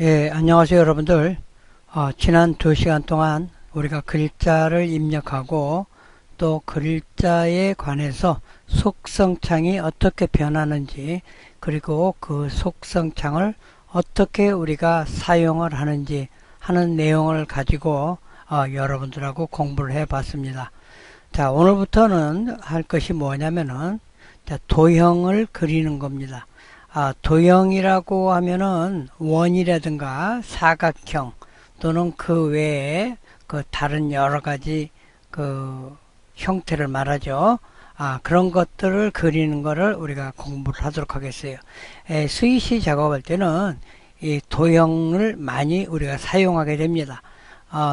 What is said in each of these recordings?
예, 안녕하세요, 여러분들. 지난 2시간 동안 우리가 글자를 입력하고 또 글자에 관해서 속성창이 어떻게 변하는지, 그리고 그 속성창을 어떻게 우리가 사용을 하는지 하는 내용을 가지고 여러분들하고 공부를 해 봤습니다. 자, 오늘부터는 할 것이 뭐냐면은 자, 도형을 그리는 겁니다. 도형이라고 하면은 원이라든가 사각형 또는 그 외에 그 다른 여러 가지 그 형태를 말하죠. 그런 것들을 그리는 거를 우리가 공부를 하도록 하겠어요. 스위치 작업할 때는 이 도형을 많이 우리가 사용하게 됩니다.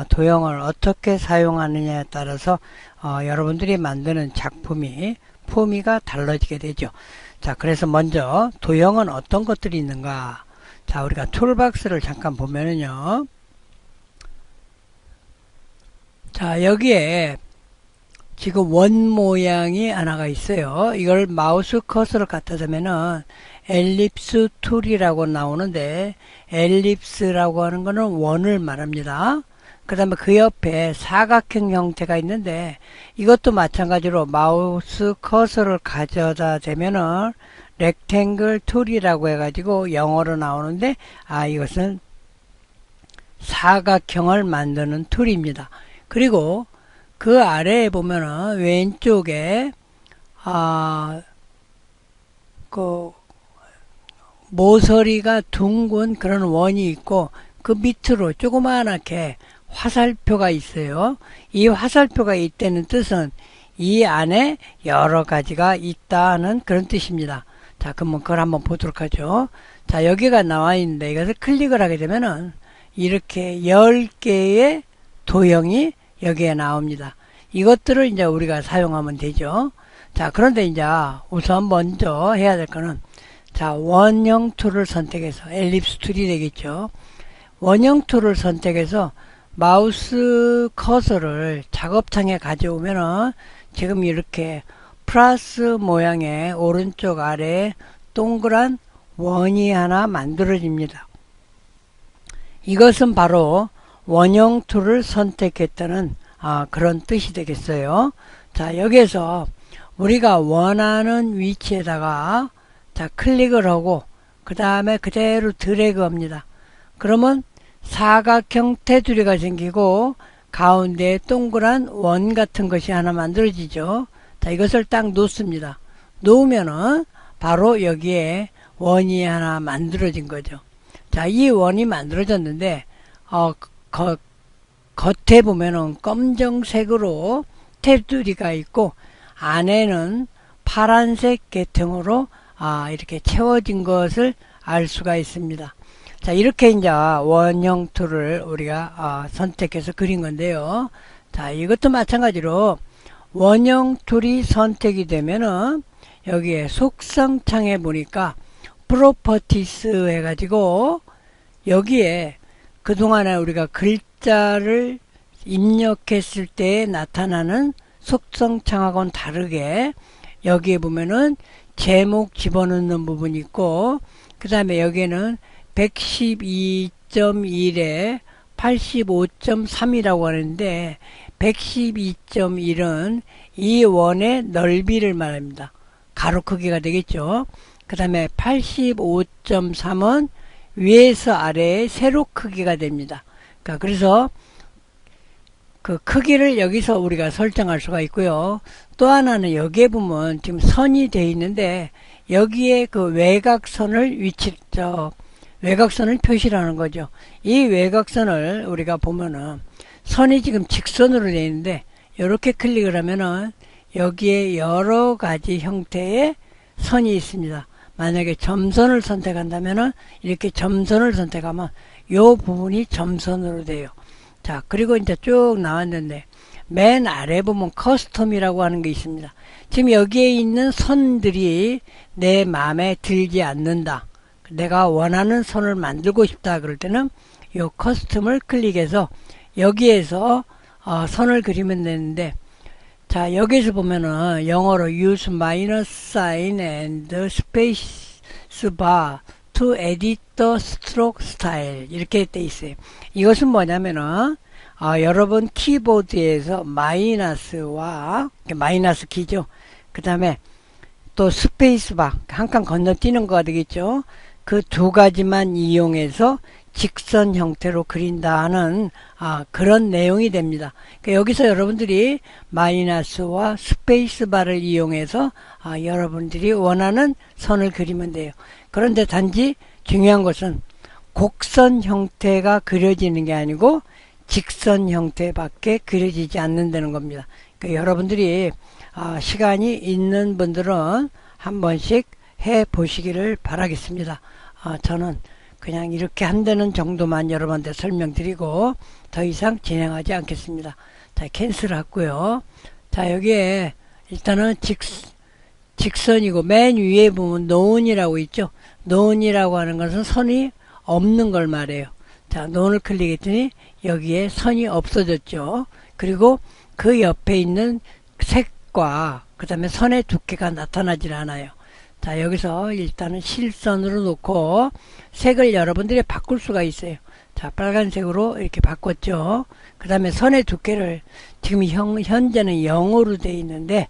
도형을 어떻게 사용하느냐에 따라서 여러분들이 만드는 작품이 품위가 달라지게 되죠. 자, 그래서 먼저 도형은 어떤 것들이 있는가? 자, 우리가 툴박스를 잠깐 보면은요. 자, 여기에 지금 원 모양이 하나가 있어요. 이걸 마우스 커서를 갖다 대면은 엘립스 툴이라고 나오는데, 엘립스라고 하는 거는 원을 말합니다. 그 다음에 그 옆에 사각형 형태가 있는데, 이것도 마찬가지로 마우스 커서를 가져다 대면은 렉탱글 툴이라고 해가지고 영어로 나오는데, 이것은 사각형을 만드는 툴입니다. 그리고 그 아래에 보면은 왼쪽에 그 모서리가 둥근 그런 원이 있고, 그 밑으로 조그마하게 화살표가 있어요. 이 화살표가 있다는 뜻은 이 안에 여러 가지가 있다는 그런 뜻입니다. 자, 그러면 그걸 한번 보도록 하죠. 자, 여기가 나와 있는데 이것을 클릭을 하게 되면은 이렇게 10개의 도형이 여기에 나옵니다. 이것들을 이제 우리가 사용하면 되죠. 자, 그런데 이제 우선 먼저 해야 될 거는, 자, 원형 툴을 선택해서 엘립스 툴이 되겠죠. 원형 툴을 선택해서 마우스 커서를 작업창에 가져오면은 지금 이렇게 플러스 모양의 오른쪽 아래에 동그란 원이 하나 만들어집니다. 이것은 바로 원형 툴을 선택했다는 그런 뜻이 되겠어요. 자, 여기에서 우리가 원하는 위치에다가 자, 클릭을 하고 그 다음에 그대로 드래그 합니다. 그러면 사각형 테두리가 생기고 가운데에 동그란 원 같은 것이 하나 만들어지죠. 자, 이것을 딱 놓습니다. 놓으면은 바로 여기에 원이 하나 만들어진 거죠. 자, 이 원이 만들어졌는데 겉에 보면은 검정색으로 테두리가 있고 안에는 파란색 계통으로 이렇게 채워진 것을 알 수가 있습니다. 자, 이렇게 이제 원형 툴을 우리가 선택해서 그린 건데요. 자, 이것도 마찬가지로 원형 툴이 선택이 되면은 여기에 속성 창에 보니까 프로퍼티스 해가지고 여기에 그동안에 우리가 글자를 입력했을 때 나타나는 속성 창하고는 다르게 여기에 보면은 제목 집어넣는 부분이 있고, 그 다음에 여기에는 112.1에 85.3이라고 하는데 112.1은 이 원의 넓이를 말합니다. 가로 크기가 되겠죠. 그 다음에 85.3은 위에서 아래에 세로 크기가 됩니다. 그래서 그 크기를 여기서 우리가 설정할 수가 있고요. 또 하나는 여기에 보면 지금 선이 되어 있는데 여기에 그 외곽선을 외곽선을 표시를 하는 거죠. 이 외곽선을 우리가 보면은 선이 지금 직선으로 되어 있는데 이렇게 클릭을 하면은 여기에 여러 가지 형태의 선이 있습니다. 만약에 점선을 선택한다면은 이렇게 점선을 선택하면 이 부분이 점선으로 돼요. 자, 그리고 이제 쭉 나왔는데 맨 아래 보면 커스텀이라고 하는 게 있습니다. 지금 여기에 있는 선들이 내 마음에 들지 않는다. 내가 원하는 선을 만들고 싶다 그럴 때는 이 커스텀을 클릭해서 여기에서 선을 그리면 되는데, 자, 여기서 보면은 영어로 use minus sign and space bar to edit the stroke style 이렇게 돼 있어요. 이것은 뭐냐면은 여러분 키보드에서 마이너스와 마이너스 키죠. 그 다음에 또 스페이스바 한 칸 건너뛰는 거가 되겠죠. 그 두 가지만 이용해서 직선 형태로 그린다 하는 그런 내용이 됩니다. 그러니까 여기서 여러분들이 마이너스와 스페이스바를 이용해서 여러분들이 원하는 선을 그리면 돼요. 그런데 단지 중요한 것은 곡선 형태가 그려지는 게 아니고 직선 형태밖에 그려지지 않는다는 겁니다. 그러니까 여러분들이 시간이 있는 분들은 한 번씩 해 보시기를 바라겠습니다. 저는 그냥 이렇게 한다는 정도만 여러분한테 설명드리고 더 이상 진행하지 않겠습니다. 자, 캔슬하고요. 자, 여기에 일단은 직선이고 맨 위에 보면 논이라고 있죠. 논이라고 하는 것은 선이 없는 걸 말해요. 자, 논을 클릭했더니 여기에 선이 없어졌죠. 그리고 그 옆에 있는 색과 그 다음에 선의 두께가 나타나질 않아요. 자, 여기서 일단은 실선으로 놓고 색을 여러분들이 바꿀 수가 있어요. 자, 빨간색으로 이렇게 바꿨죠. 그 다음에 선의 두께를 지금 현재는 0으로 되어 있는데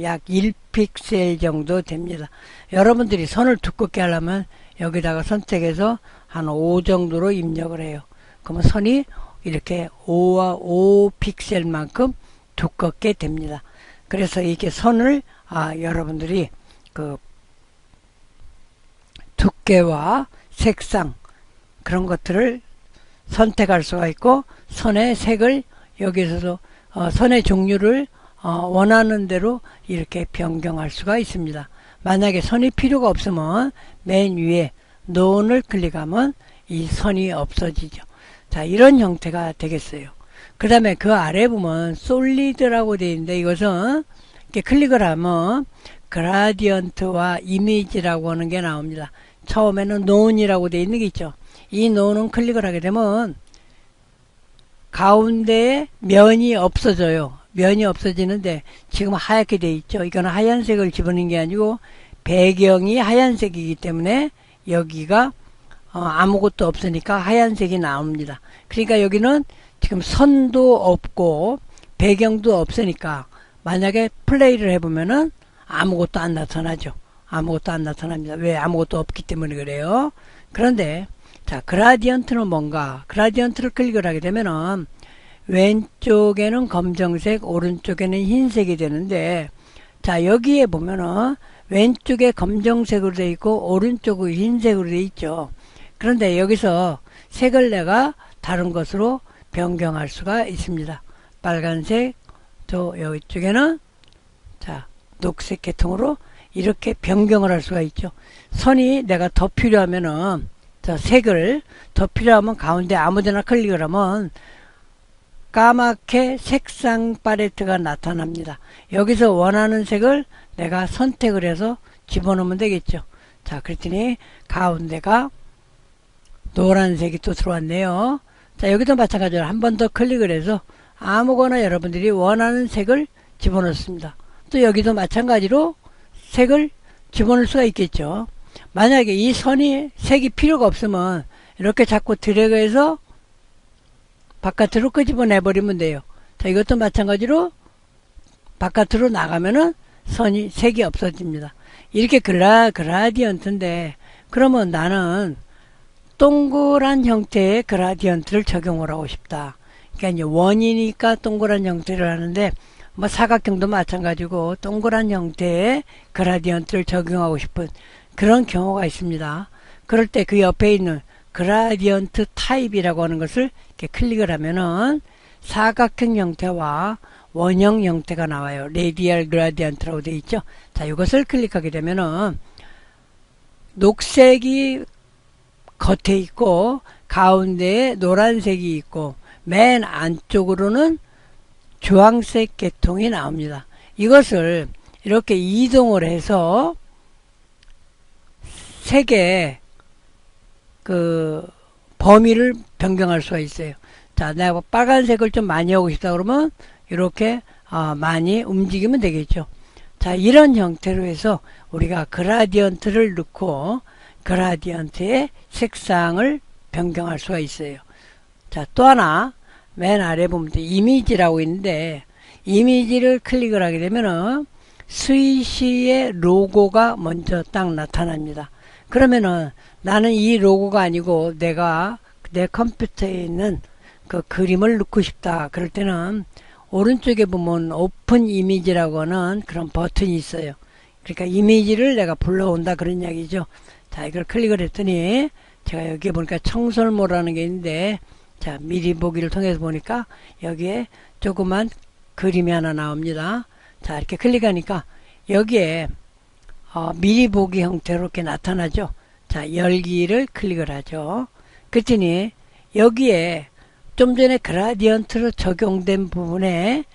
약 1픽셀 정도 됩니다. 여러분들이 선을 두껍게 하려면 여기다가 선택해서 한 5 정도로 입력을 해요. 그러면 선이 이렇게 5픽셀만큼 두껍게 됩니다. 그래서 이렇게 선을 여러분들이 그 두께와 색상 그런 것들을 선택할 수가 있고 선의 색을 여기서도 선의 종류를 원하는 대로 이렇게 변경할 수가 있습니다. 만약에 선이 필요가 없으면 맨 위에 논을 클릭하면 이 선이 없어지죠. 자, 이런 형태가 되겠어요. 그 다음에 그 아래 보면 솔리드라고 되어 있는데 이것은 이렇게 클릭을 하면 그라디언트와 이미지라고 하는 게 나옵니다. 처음에는 논이라고 되어 있는 게 있죠. 이 논은 클릭을 하게 되면 가운데에 면이 없어져요. 면이 없어지는데 지금 하얗게 되어 있죠. 이거는 하얀색을 집어넣은 게 아니고 배경이 하얀색이기 때문에 여기가 아무것도 없으니까 하얀색이 나옵니다. 그러니까 여기는 지금 선도 없고 배경도 없으니까 만약에 플레이를 해보면은 아무것도 안 나타나죠. 아무것도 안 나타납니다. 왜? 아무것도 없기 때문에 그래요. 그런데 자, 그라디언트는 뭔가? 그라디언트를 클릭을 하게 되면은 왼쪽에는 검정색, 오른쪽에는 흰색이 되는데 자, 여기에 보면은 왼쪽에 검정색으로 되어 있고 오른쪽은 흰색으로 되어 있죠. 그런데 여기서 색을 내가 다른 것으로 변경할 수가 있습니다. 빨간색, 또 이쪽에는 자, 녹색 계통으로 이렇게 변경을 할 수가 있죠. 선이 내가 더 필요하면은 자, 색을 더 필요하면 가운데 아무데나 클릭을 하면 까맣게 색상 팔레트가 나타납니다. 여기서 원하는 색을 내가 선택을 해서 집어넣으면 되겠죠. 자, 그랬더니 가운데가 노란색이 또 들어왔네요. 자, 여기도 마찬가지로 한 번 더 클릭을 해서 아무거나 여러분들이 원하는 색을 집어넣습니다. 또 여기도 마찬가지로 색을 집어넣을 수가 있겠죠. 만약에 이 선이 색이 필요가 없으면 이렇게 자꾸 드래그해서 바깥으로 끄집어내버리면 돼요. 자, 이것도 마찬가지로 바깥으로 나가면은 색이 없어집니다. 이렇게 그라디언트인데 그러면 나는 동그란 형태의 그라디언트를 적용을 하고 싶다. 그러니까 이제 원이니까 동그란 형태를 하는데 뭐 사각형도 마찬가지고 동그란 형태의 그라디언트를 적용하고 싶은 그런 경우가 있습니다. 그럴 때 그 옆에 있는 그라디언트 타입이라고 하는 것을 이렇게 클릭을 하면은 사각형 형태와 원형 형태가 나와요. 레디얼 그라디언트라고 되어 있죠. 자, 이것을 클릭하게 되면은 녹색이 겉에 있고 가운데에 노란색이 있고 맨 안쪽으로는 주황색 계통이 나옵니다. 이것을 이렇게 이동을 해서 색의 그 범위를 변경할 수가 있어요. 자, 내가 빨간색을 좀 많이 하고 싶다 그러면 이렇게 많이 움직이면 되겠죠. 자, 이런 형태로 해서 우리가 그라디언트를 넣고 그라디언트의 색상을 변경할 수가 있어요. 자, 또 하나 맨 아래 보면 이미지라고 있는데 이미지를 클릭을 하게 되면은 스위시의 로고가 먼저 딱 나타납니다. 그러면은 나는 이 로고가 아니고 내가 내 컴퓨터에 있는 그 그림을 넣고 싶다. 그럴 때는 오른쪽에 보면 오픈 이미지라고 하는 그런 버튼이 있어요. 그러니까 이미지를 내가 불러온다 그런 이야기죠. 자, 이걸 클릭을 했더니 제가 여기에 보니까 청설모라는 게 있는데 자, 미리 보기를 통해서 보니까 여기에 조그만 그림이 하나 나옵니다. 자, 이렇게 클릭하니까 여기에 미리 보기 형태로 이렇게 나타나죠. 자, 열기를 클릭을 하죠. 그랬더니 여기에 좀 전에 그라디언트로 적용된 부분에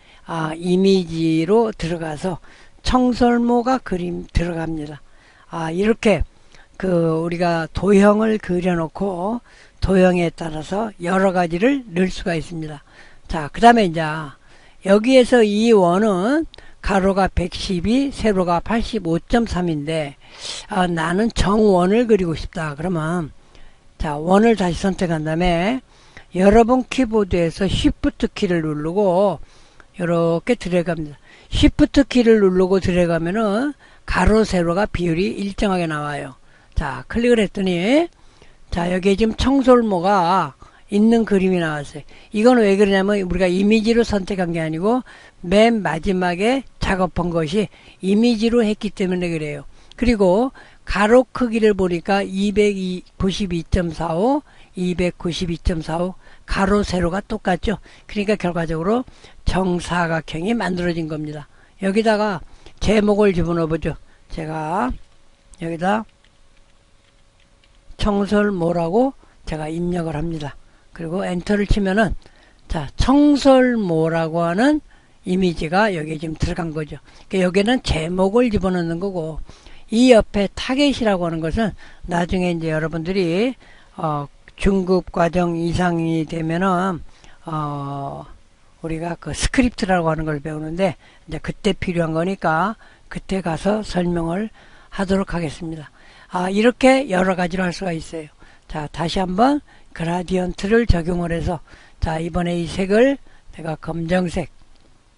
이미지로 들어가서 청설모가 그림 들어갑니다. 이렇게 우리가 도형을 그려놓고 도형에 따라서 여러 가지를 넣을 수가 있습니다. 자, 그 다음에 이제 여기에서 이 원은 가로가 112, 세로가 85.3인데 나는 정원을 그리고 싶다. 그러면 자, 원을 다시 선택한 다음에 여러분 키보드에서 Shift 키를 누르고 이렇게 들어갑니다. Shift 키를 누르고 들어가면은 가로 세로가 비율이 일정하게 나와요. 자, 클릭을 했더니 자, 여기에 지금 청설모가 있는 그림이 나왔어요. 이건 왜 그러냐면 우리가 이미지로 선택한 게 아니고 맨 마지막에 작업한 것이 이미지로 했기 때문에 그래요. 그리고 가로 크기를 보니까 292.45, 292.45 가로 세로가 똑같죠. 그러니까 결과적으로 정사각형이 만들어진 겁니다. 여기다가 제목을 집어넣어 보죠. 제가 여기다 청설모라고 제가 입력을 합니다. 그리고 엔터를 치면은 자, 청설모라고 하는 이미지가 여기에 지금 들어간 거죠. 그러니까 여기는 제목을 집어넣는 거고 이 옆에 타겟이라고 하는 것은 나중에 이제 여러분들이 중급 과정 이상이 되면은 우리가 그 스크립트라고 하는 걸 배우는데 이제 그때 필요한 거니까 그때 가서 설명을 하도록 하겠습니다. 이렇게 여러 가지로 할 수가 있어요. 자, 다시 한번 그라디언트를 적용을 해서 자, 이번에 이 색을 내가 검정색,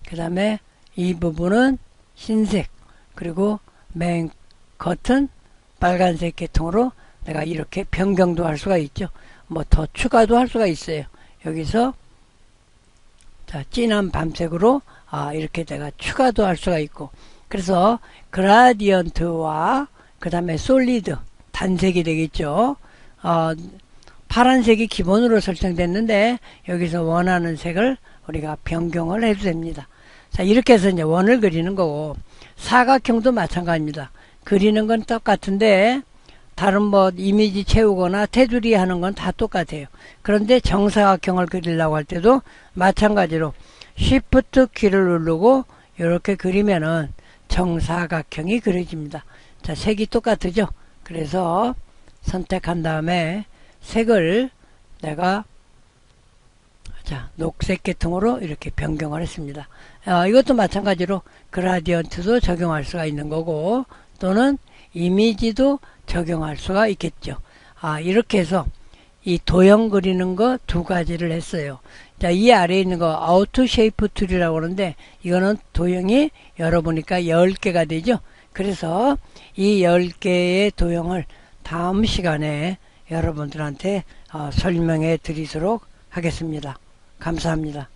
그 다음에 이 부분은 흰색, 그리고 맨 겉은 빨간색 계통으로 내가 이렇게 변경도 할 수가 있죠. 뭐 더 추가도 할 수가 있어요. 여기서 자, 진한 밤색으로 이렇게 내가 추가도 할 수가 있고, 그래서 그라디언트와 그 다음에 솔리드 단색이 되겠죠. 파란색이 기본으로 설정됐는데 여기서 원하는 색을 우리가 변경을 해도 됩니다. 자, 이렇게 해서 이제 원을 그리는 거고, 사각형도 마찬가지입니다. 그리는 건 똑같은데 다른 뭐 이미지 채우거나 테두리 하는 건 다 똑같아요. 그런데 정사각형을 그리려고 할 때도 마찬가지로 Shift 키를 누르고 이렇게 그리면은 정사각형이 그려집니다. 자, 색이 똑같죠? 그래서 선택한 다음에 색을 내가 자, 녹색 계통으로 이렇게 변경을 했습니다. 이것도 마찬가지로 그라디언트도 적용할 수가 있는 거고 또는 이미지도 적용할 수가 있겠죠. 이렇게 해서 이 도형 그리는 거 두 가지를 했어요. 자, 이 아래에 있는 거 아우토 쉐이프 툴이라고 하는데 이거는 도형이 열어보니까 10개가 되죠. 그래서 이 10개의 도형을 다음 시간에 여러분들한테 설명해 드리도록 하겠습니다. 감사합니다.